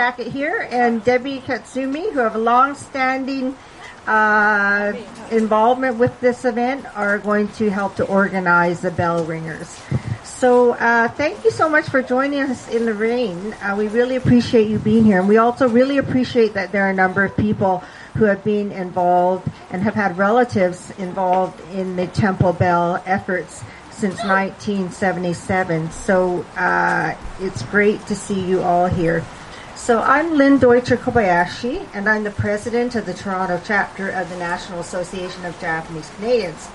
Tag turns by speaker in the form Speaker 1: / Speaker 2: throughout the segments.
Speaker 1: jacket here, and Debbie Katsumi, who have a long-standing involvement with this event, are going to help to organize the bell ringers. So thank you so much for joining us in the rain. We really appreciate you being here, and we also really appreciate that there are a number of people who have been involved and have had relatives involved in the Temple Bell efforts since 1977. So it's great to see you all here. So I'm Lynn Deutscher Kobayashi, and I'm the president of the Toronto chapter of the National Association of Japanese Canadians.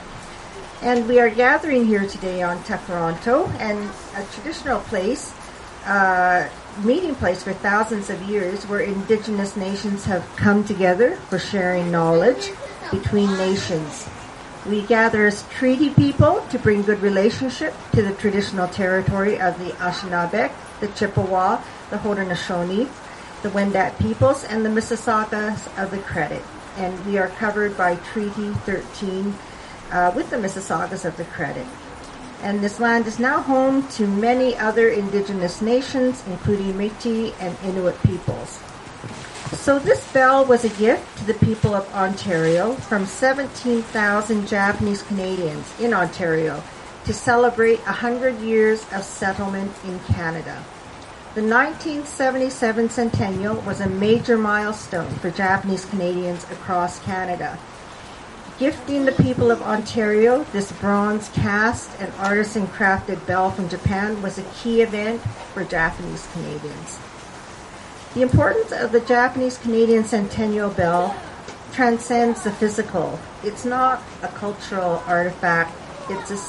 Speaker 1: And we are gathering here today on Toronto, and a traditional place, meeting place for thousands of years, where Indigenous nations have come together for sharing knowledge between nations. We gather as treaty people to bring good relationship to the traditional territory of the Anishinaabe, the Chippewa, the Haudenosaunee, the Wendat peoples, and the Mississaugas of the Credit. And we are covered by Treaty 13 with the Mississaugas of the Credit. And this land is now home to many other Indigenous nations, including Métis and Inuit peoples. So this bell was a gift to the people of Ontario from 17,000 Japanese Canadians in Ontario to celebrate 100 years of settlement in Canada. The 1977 Centennial was a major milestone for Japanese Canadians across Canada. Gifting the people of Ontario this bronze cast and artisan-crafted bell from Japan was a key event for Japanese Canadians. The importance of the Japanese Canadian Centennial Bell transcends the physical. It's not a cultural artifact. It's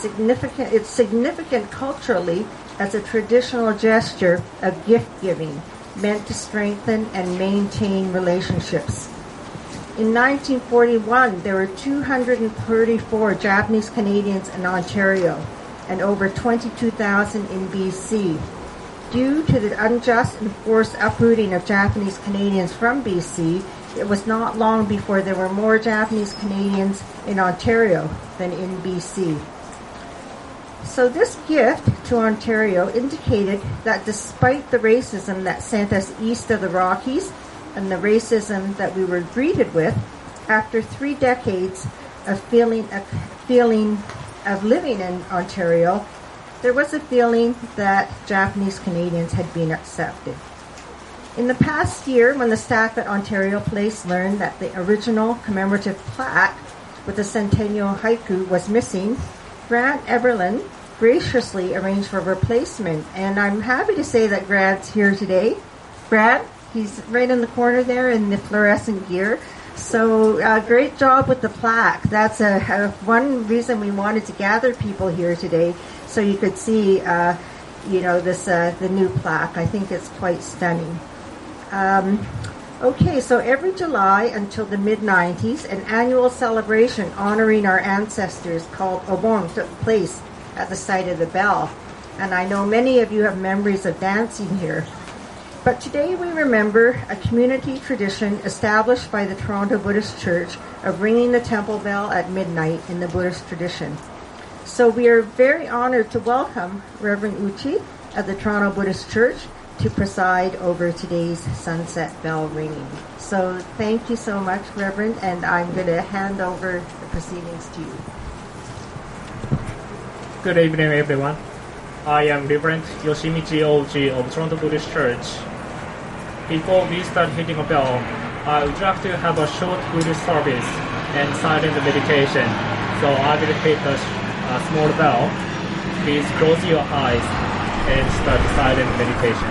Speaker 1: significant culturally as a traditional gesture of gift-giving meant to strengthen and maintain relationships. In 1941, there were 234 Japanese Canadians in Ontario and over 22,000 in BC. Due to the unjust and forced uprooting of Japanese Canadians from BC, it was not long before there were more Japanese Canadians in Ontario than in BC. So this gift to Ontario indicated that despite the racism that sent us east of the Rockies and the racism that we were greeted with, after 3 decades of living in Ontario, there was a feeling that Japanese Canadians had been accepted. In the past year, when the staff at Ontario Place learned that the original commemorative plaque with the centennial haiku was missing, Grant Eberlin graciously arranged for a replacement. And I'm happy to say that Grant's here today. Grant, he's right in the corner there in the fluorescent gear. So great job with the plaque. That's one reason we wanted to gather people here today, so you could see, the new plaque. I think it's quite stunning. Okay, so every July until the mid-90s, an annual celebration honoring our ancestors called Obon took place at the site of the bell. And I know many of you have memories of dancing here. But today we remember a community tradition established by the Toronto Buddhist Church of ringing the temple bell at midnight in the Buddhist tradition. So we are very honored to welcome Reverend Uchi of the Toronto Buddhist Church to preside over today's sunset bell ringing. So thank you so much, Reverend, and I'm going to hand over the proceedings to you.
Speaker 2: Good evening, everyone. I am Reverend Yosh Inouye of Toronto Buddhist Church. Before we start hitting a bell, I would like to have a short Buddhist service and silent meditation. So I will hit a small bell. Please close your eyes and start silent meditation.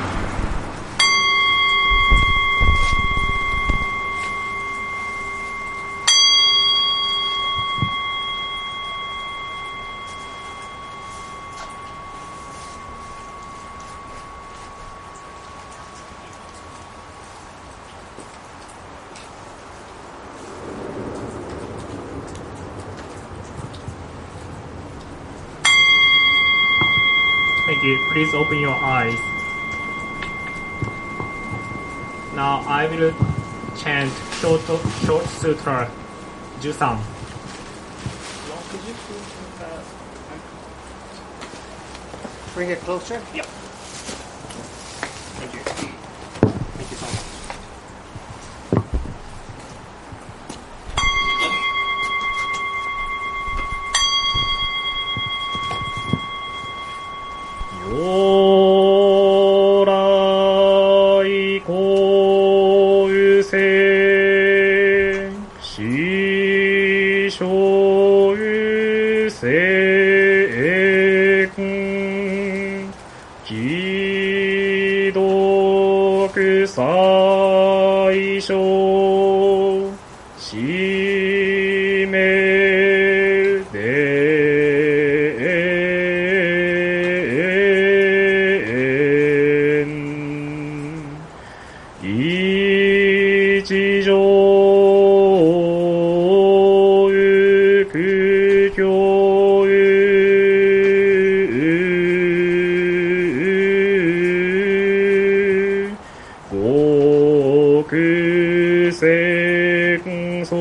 Speaker 2: Please open your eyes. Now I will chant short sutra, Jusan.
Speaker 3: Could you please bring it closer?
Speaker 2: Yep. Thank you.
Speaker 3: Thank you so much.
Speaker 2: しめでん一条ゆく教ゆ国戦即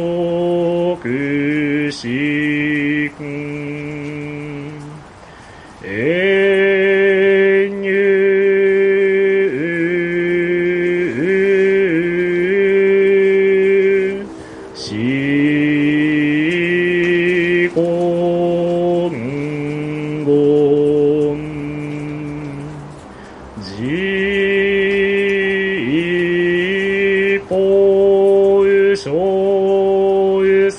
Speaker 2: 死遠遊し今後実法所有三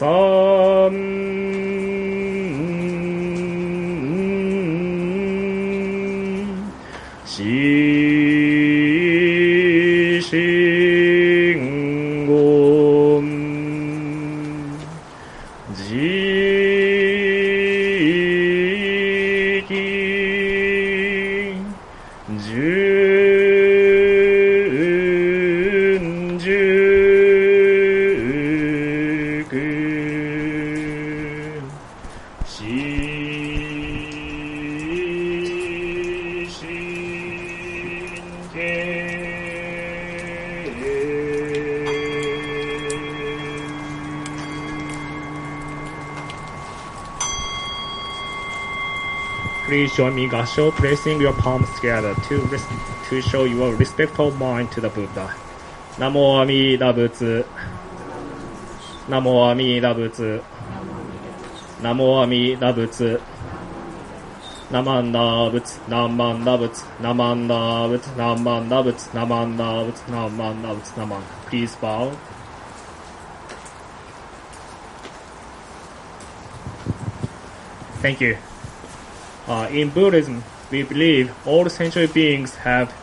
Speaker 2: 死信言自力順熟死信Please join me in Gasho, placing your palms together to show your respectful mind to the Buddha. Namo Amida Butsu. Namo Amida Butsu. Namo Amida Butsu. Namanda Butsu. Namanda Butsu. Namanda Butsu. Namanda Butsu. Namanda Butsu. Namanda Butsu. Namanda. Please bow. Thank you. In Buddhism, we believe all sentient beings have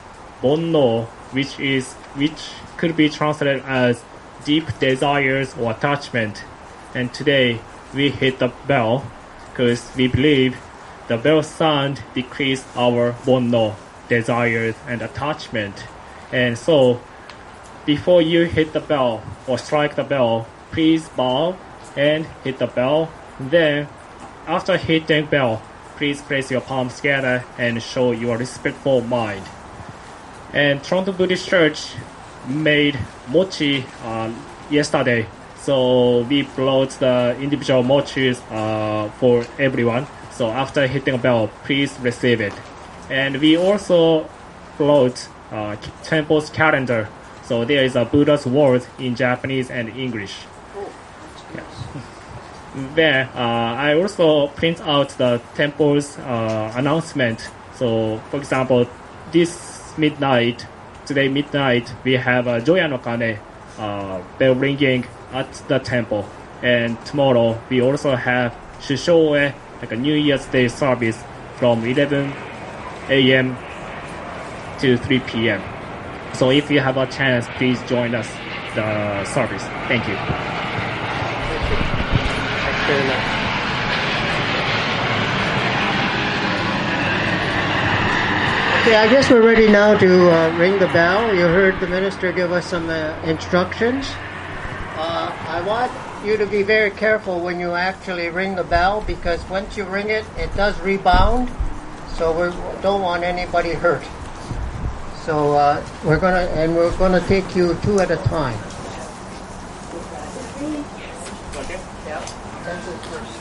Speaker 2: bonno, which could be translated as deep desires or attachment. And today, we hit the bell because we believe the bell sound decrease our bonno, desires, and attachment. And so, before you hit the bell or strike the bell, please bow and hit the bell. Then, after hitting bell, please place your palms together and show your respectful mind. And Toronto Buddhist Church made mochi yesterday, so we brought the individual mochis for everyone. So after hitting a bell, please receive it. And we also brought temple's calendar. So there is a Buddha's word in Japanese and English. There, I also print out the temple's announcement. So, for example, today midnight, we have a Joya no Kane bell ringing at the temple. And tomorrow, we also have Shushoe, like a New Year's Day service from 11 a.m. to 3 p.m. So if you have a chance, please join us the service. Thank you.
Speaker 4: Okay, I guess we're ready now to ring the bell. You heard the minister give us some instructions. I want you to be very careful when you actually ring the bell, because once you ring it, it does rebound. So we don't want anybody hurt. So we're gonna take you two at a time.
Speaker 2: Okay.
Speaker 4: Yeah. First.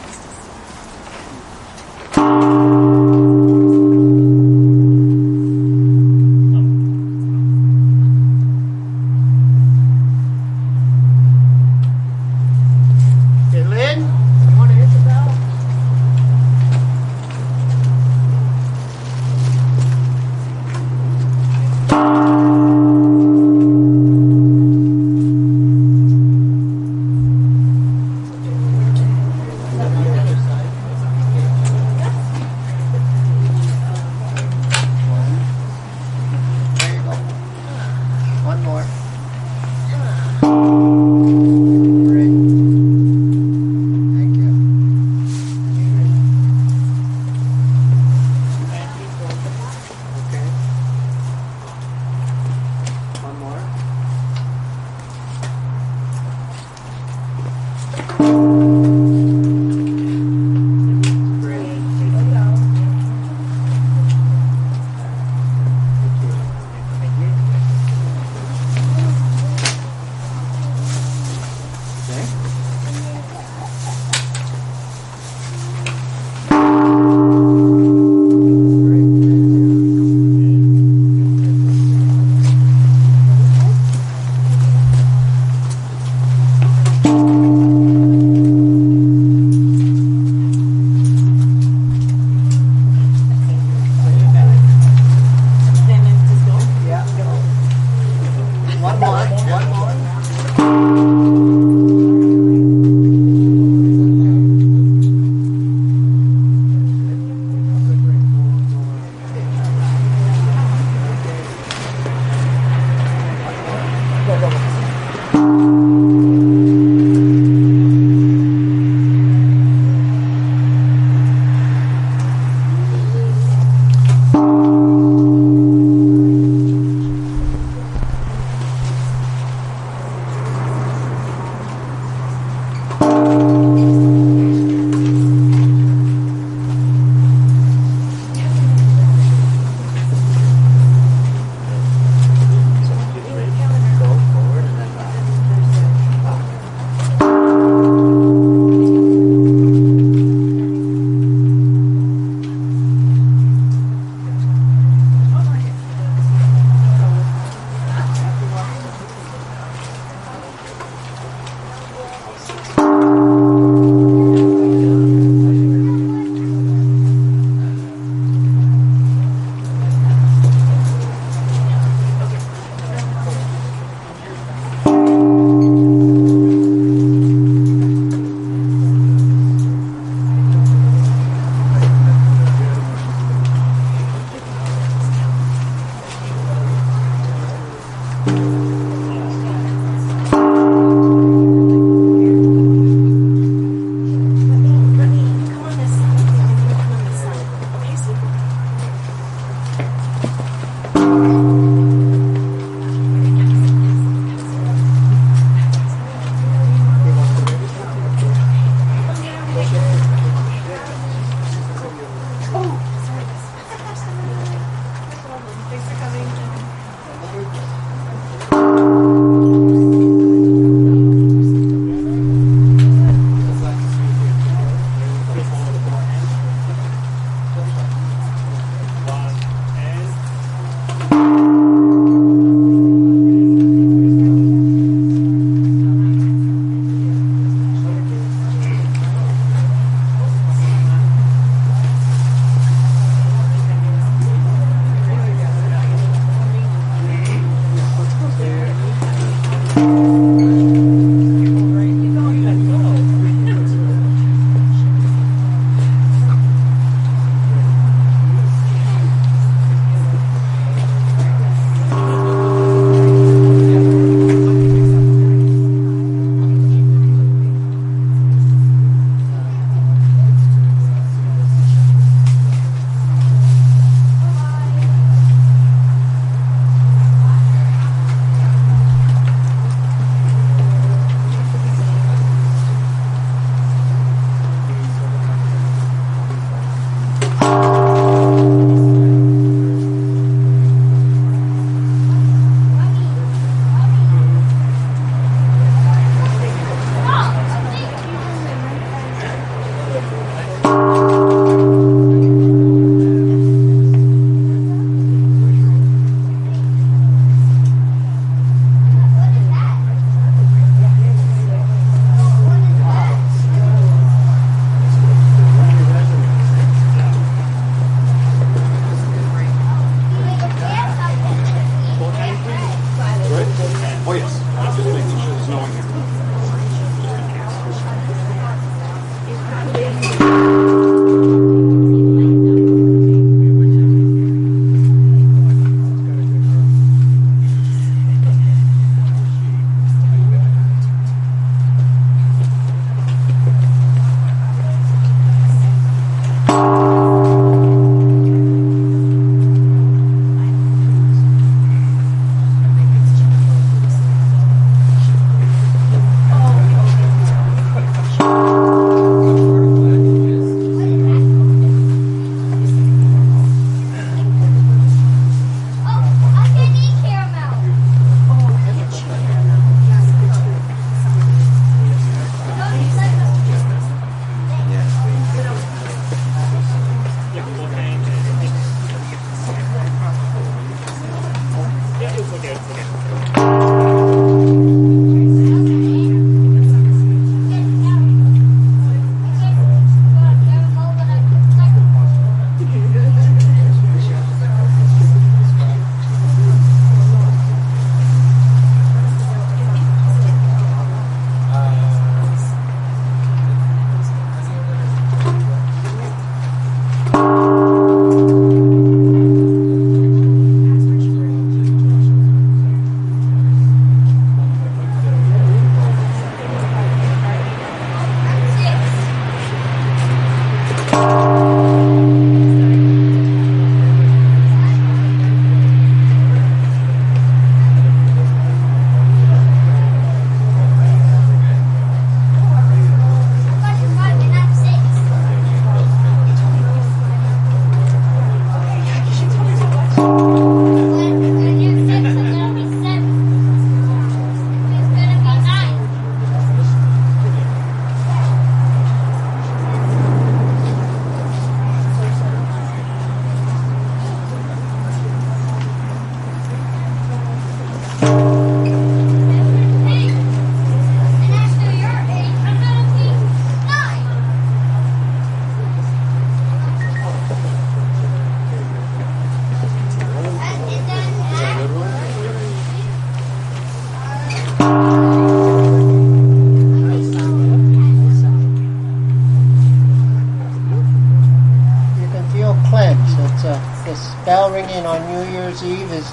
Speaker 4: praying on New Year's Eve is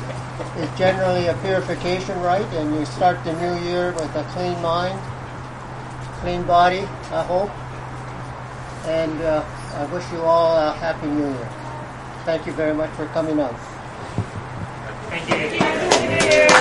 Speaker 4: generally a purification rite, and you start the new year with a clean mind, clean body, I hope. And I wish you all a Happy New Year. Thank you very much for coming out.
Speaker 2: Thank you.